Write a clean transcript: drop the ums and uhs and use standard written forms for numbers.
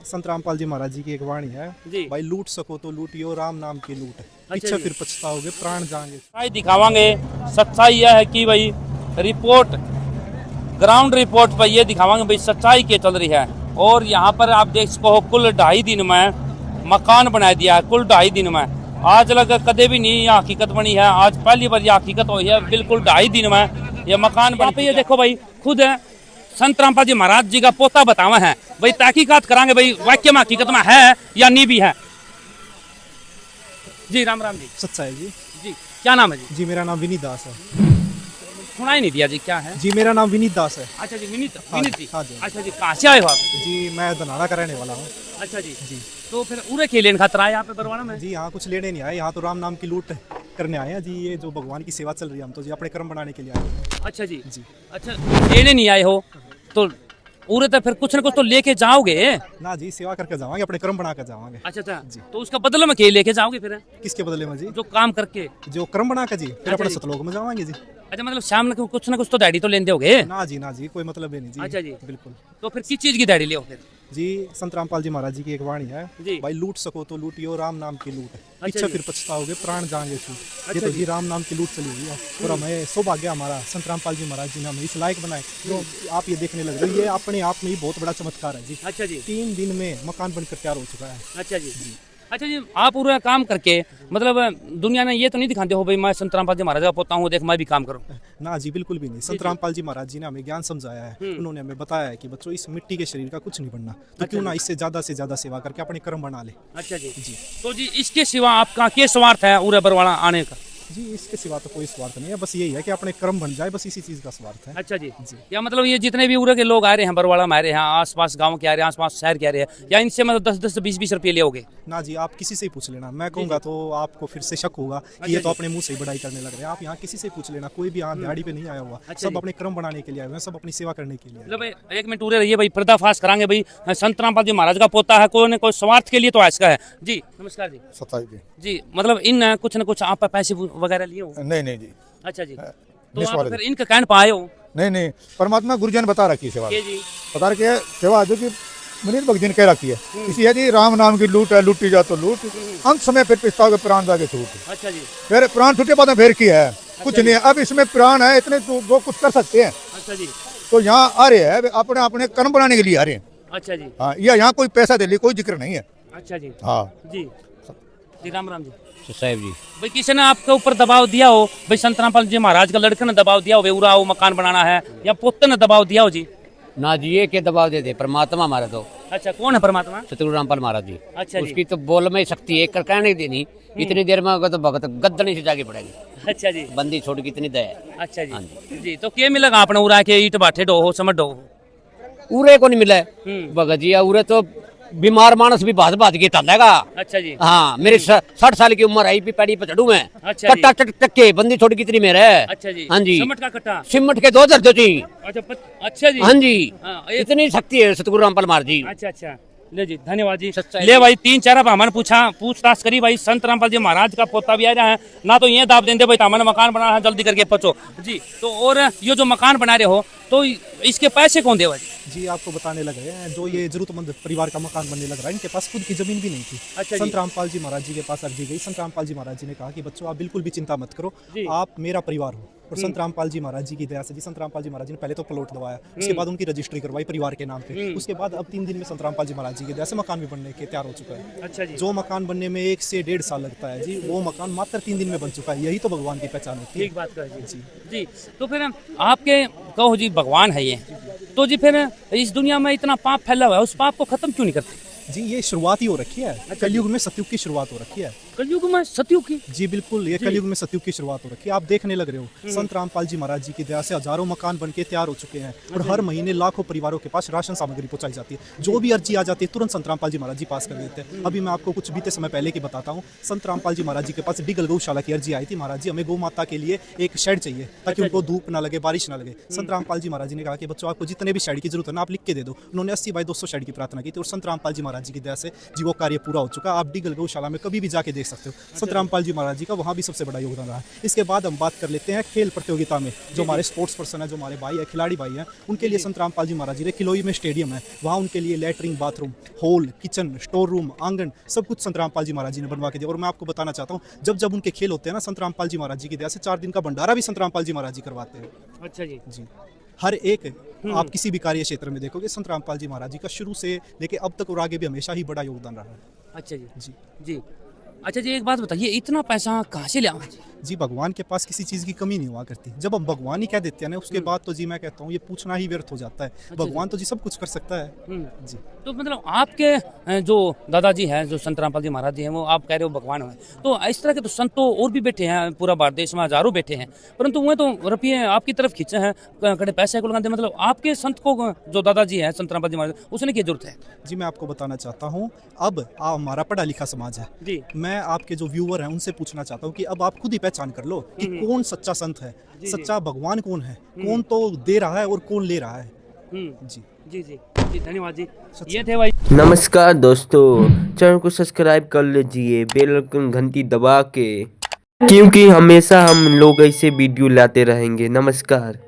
संत रामपाल जी महाराज जी की एक वाणी है जी। भाई, लूट सको तो लूटियो, राम नाम की लूट अच्छा पीछे जी। फिर पछताओगे, प्राण जाएंगे। सच्चाई दिखावांगे। सच्चाई यह है कि भाई रिपोर्ट, ग्राउंड रिपोर्ट पर ये दिखावांगे भाई सच्चाई क्या चल रही है। और यहाँ पर आप देख सको कुल 2.5 दिन में मकान बना दिया है, कुल 2.5 दिन में। आज लग कदे भी नहीं यह हकीकत बनी है, आज पहली बार यह हकीकत हुई है। बिल्कुल 2.5 दिन में ये मकान बना पे। ये देखो भाई खुद है संत रामपाल जी महाराज जी का पोता बतावा है भाई, तहकीकात करांगे भाई वाक्य में हकीकत में है या नहीं भी है। जी राम राम जी। सच्चा है जी। जी क्या नाम है जी? जी मेरा नाम विनीत दास है। सुनाई नहीं दिया जी, क्या है? जी मेरा नाम विनीत दास है। अच्छा जी विनीत, हाँ विनीत जी, जी। हाँ जी। अच्छा जी कहाँ से आए हो आप? जी मैं धनाड़ा का रहने वाला हूँ। अच्छा जी। जी तो फिर उरे के लेन खातर आए यहाँ पे बरवाड़ा में? जी यहाँ कुछ लेने नहीं आए, यहाँ तो राम नाम की लूट करने आए हैं जी। ये जो भगवान की सेवा चल रही है, हम तो जी अपने कर्म बनाने के लिए आए हैं। अच्छा जी। जी अच्छा लेने नहीं आए हो तो उरे तो फिर कुछ न कुछ तो लेके जाओगे ना जी, सेवा करके जावांगे, अपने कर्म बना कर जावांगे। अच्छा अच्छा जी। तो उसका बदले में के लेके जाओगे फिर किसके बदले में जी? जो काम करके? जो कर्म बना कर जी, फिर अच्छा अपने जी। सतलोक में जावांगे जी। अच्छा मतलब शाम में कुछ न कुछ तो दाढ़ी तो लेते होगे? ना जी, कोई मतलब है नहीं जी। अच्छा जी। बिल्कुल। तो फिर किस चीज की दाढ़ी ले फिर? जी संत रामपाल जी महाराज जी की एक वाणी है जी। भाई, लूट सको तो लूटियो, राम नाम की लूट पीछे जी। फिर पछताओगे, प्राण जाएंगे छूट। ये अच्छा तो जी। जी राम नाम की लूट चली हुई है। और हमें सौभाग्य हमारा संत रामपाल जी महाराज जी ने हमें इस लायक बनाए जो आप ये देखने लग रहे हो। ये अपने आप में ही बहुत बड़ा चमत्कार है जी। अच्छा जी। 3 दिन में मकान बनकर तैयार हो चुका है। अच्छा जी। अच्छा जी आप पूरा काम करके मतलब दुनिया ने ये तो नहीं दिखाते हो भाई मैं संत रामपाल जी महाराज का पोता हूँ, देख मैं भी काम करूँ? ना जी बिल्कुल भी नहीं। संत रामपाल जी महाराज जी ने हमें ज्ञान समझाया है। उन्होंने हमें बताया है कि बच्चों इस मिट्टी के शरीर का कुछ नहीं बनना, तो क्यों ना इससे ज्यादा सेवा करके अपने कर्म बना ले। अच्छा जी। जी तो जी इसके सिवा आपका क्या स्वार्थ है उरे बरवाड़ा आने का? जी इसके सिवा तो कोई स्वार्थ नहीं है, बस यही है कि अपने कर्म बन जाए, बस इसी चीज का स्वार्थ है। अच्छा जी। जी। या मतलब ये जितने भी उरे के लोग आ रहे हैं बरवाड़ा में आ रहे हैं, आसपास गांव के आ रहे हैं, आसपास शहर के आ रहे हैं, या इनसे मतलब 10-10 20-20 रुपये ले होगे? ना जी आप किसी से ही पूछ लेना, मैं कहूंगा तो आपको फिर से शक होगा कि ये तो अपने मुंह से ही बड़ाई करने लग रहे हैं। आप यहाँ किसी से पूछ लेना, कोई भी यहाँ दिहाड़ी पे नहीं आया हुआ। अच्छा सब जी। अपने कर्म बनाने के लिए आए हुए हैं, सब अपनी सेवा करने के लिए आए हैं। मतलब भाई एक मिनट उरे रहिए भाई, पर्दाफाश करांगे भाई संत रामपाल जी महाराज का पोता है, कोई न कोई स्वार्थ के लिए तो ऐसा है जी। नमस्कार जी। सताई जी। जी मतलब इन कुछ न कुछ आप पैसे वगैरह लिए हो? नहीं जी। अच्छा जी। तो निस आप वाले फिर इनका कहने पाए हो? नहीं परमात्मा गुरुजन बता रखी है सेवा, ये जी। बता रखी है सेवा जो कि मुनीर भगत जी ने कह रखी है। इसी है जी राम नाम की लूट है, लूटी जा तो लूट, अंत समय फिर पछताओगे, प्राण जाके छूट। अच्छा जी। फिर प्राण छूटे बाद में फिर की है कुछ नहीं है। अब इसमें प्राण है इतने तो वो कुछ कर सकते हैं। अच्छा जी। तो यहाँ आ रहे हैं अपने अपने कर्म बनाने के लिए आ रहे हैं। अच्छा जी। हाँ यह यहाँ कोई पैसा दे लिए कोई जिक्र नहीं है। अच्छा जी। हाँ जी जी राम राम जी। साहब जी भाई किसी ने आपके ऊपर दबाव दिया हो भाई, संत रामपाल जी महाराज का लड़के ने दबाव दिया हो भाई उरा मकान बनाना है, या पोते ने दबाव दिया हो जी? ना जी ये के दबाव दे दे परमात्मा हमारा तो अच्छा कौन है परमात्मा? सतगुरु रामपाल महाराज जी। अच्छा जी। उसकी तो बोल में शक्ति है, कर कहने देनी इतनी देर में अगर तो भगत गद्दनी से जाके पड़ेगी, अच्छा जी। बंदी छोड़ के इतनी दया। अच्छा हाँ जी। जी तो क्या मिलेगा आपने उरा के ईट बाठे डो समझ डो? उरे को नहीं मिला है भगत जी, उरे तो बीमार मानस भी भात के तलेगा। अच्छा जी। हाँ मेरे 60 साल की उम्र आई, पैड़ी पे चढ़ू मैं, अच्छा जी। कट्टा चक्के बंदी छोड़ कितनी मेरे। अच्छा जी। हाँ जी। सिमट का कट्टा? सिमट के 2 दर्जन जी। अच्छा अच्छा जी। हाँ जी। हाँ, इतनी शक्ति है सतगुरु रामपाल महाराज जी। अच्छा अच्छा ले जी धन्यवाद जी। सच्चाई ले भाई 3-4 अब हमने पूछताछ करी भाई, संत रामपाल जी महाराज का पोता भी आ रहा है ना, तो ये दाब देंगे भाई हमारे मकान बना है जल्दी करके पहुंचो जी। तो और ये जो मकान बना रहे हो तो इसके पैसे कौन देगा जी? जी आपको बताने लग रहे हैं, जो ये जरूरतमंद परिवार का मकान बनने लग रहा है, इनके पास खुद की जमीन भी नहीं थी। अच्छा जी। संत रामपाल जी महाराज जी के पास अर्जी गई। संत रामपाल जी महाराज जी ने कहा कि बच्चों आप बिल्कुल भी चिंता मत करो, जी। आप मेरा परिवार हो। और संत रामपाल जी महाराज जी की दया से जी, संत रामपाल जी महाराज जी ने पहले तो प्लॉट दवाया, उसके बाद उनकी रजिस्ट्री करवाई परिवार के नाम पे। उसके बाद अब 3 दिन में संत रामपाल जी महाराज जी की दया से मकान भी बनने के तैयार हो चुका है। अच्छा जी। जो मकान बनने में 1 से 1.5 साल लगता है जी, वो मकान मात्र 3 दिन में बन चुका है। यही तो भगवान की पहचान होती है। ठीक बात कर जी। जी तो फिर आपके कहो जी भगवान है ये, तो जी फिर इस दुनिया में इतना पाप फैला हुआ है, उस पाप को खत्म क्यों नहीं करते? जी ये शुरुआत ही हो रखी है, कलयुग में सतयुग की शुरुआत हो रखी है। कलयुग में सतयुग की? जी बिल्कुल, ये कलयुग में सतयुग की शुरुआत हो रखी है। आप देखने लग रहे हो संत रामपाल जी महाराज जी की दया से हजारों मकान बनके तैयार हो चुके हैं, और हर महीने लाखों परिवारों के पास राशन सामग्री पहुंचाई जाती है। जो भी अर्जी आ जाती है तुरंत संत रामपाल जी महाराज जी पास कर देते हैं। अभी मैं आपको कुछ बीते समय पहले की बताता हूँ। संत रामपाल जी महाराज जी के पास डिगल गौशाला की अर्जी आई थी, महाराज जी हमें गौ माता के लिए एक शेड चाहिए ताकि उनको धूप ना लगे, बारिश ना लगे। संत रामपाल जी महाराज जी ने कहा कि बच्चों आपको जितने भी शेड की जरूरत है ना आप लिख के दे दो। उन्होंने 80 बाय 200 शेड की प्रार्थना की थी, और संत रामपाल जी महाराज जी की दया से जी वो कार्य पूरा हो चुका। आप डिगल गौशाला में कभी भी जाके देख सकते हो। संत रामपाल जी महाराज जी का वहाँ भी सबसे बड़ा योगदान रहा है। इसके बाद हम बात कर लेते हैं खेल प्रतियोगिता में, जो हमारे स्पोर्ट्स पर्सन है, जो हमारे भाई है, खिलाड़ी भाई हैं, उनके लिए संत रामपाल जी महाराज जी ने किलोई में स्टेडियम है, वहाँ उनके लिए latrine, bathroom, hall, kitchen, store room, आंगन, सब कुछ संत रामपाल जी महाराज जी ने बनवा के दिया। और मैं आपको बताना चाहता हूँ, जब उनके खेल होते हैं ना, संत रामपाल जी महाराज जी की दया से 4 दिन का भंडारा भी संत रामपाल जी महाराज जी करवाते हैं। अच्छा जी। जी, हर एक आप किसी भी कार्य क्षेत्र में देखोगे, संत रामपाल जी महाराज जी का शुरू से लेके अब तक और आगे भी हमेशा ही बड़ा योगदान रहा है। अच्छा जी। जी जी। अच्छा जी, एक बात बताइए, इतना पैसा कहाँ से लिया? जी, भगवान के पास किसी चीज़ की कमी नहीं हुआ करती। जब हम भगवान ही कह देते हैं ना, उसके बाद तो जी मैं कहता हूँ ये पूछना ही व्यर्थ हो जाता है। भगवान तो जी सब कुछ कर सकता है। जी, तो मतलब आपके जो दादाजी हैं, जो संत रामपाल जी महाराज जी हैं, वो आप कह रहे हो भगवान हैं, तो इस तरह के तो संत तो और भी बैठे हैं, पूरा भारत देश में हजारों बैठे हैं, परंतु वह तो रुपये आपकी तरफ खींचे हैं, कड़े पैसे को लगाते, मतलब आपके संत को, जो दादाजी हैं संत रामपाल जी महाराज, उसने क्या जरूरत है? जी मैं आपको बताना चाहता हूँ, अब हमारा पढ़ा लिखा समाज है जी। मैं आपके जो व्यूअर हैं उनसे पूछना चाहता हूँ कि अब आप खुद ही पहचान कर लो कि कौन सच्चा संत है, सच्चा भगवान कौन है, कौन तो दे रहा है और कौन ले रहा है। जी जी जी जी, धन्यवाद जी। ये थे भाई। नमस्कार दोस्तों, चैनल को सब्सक्राइब कर लीजिए, बेल आइकन घंटी दबा के, क्योंकि हमेशा हम लोग ऐसे वीडियो लाते रहेंगे। नमस्कार।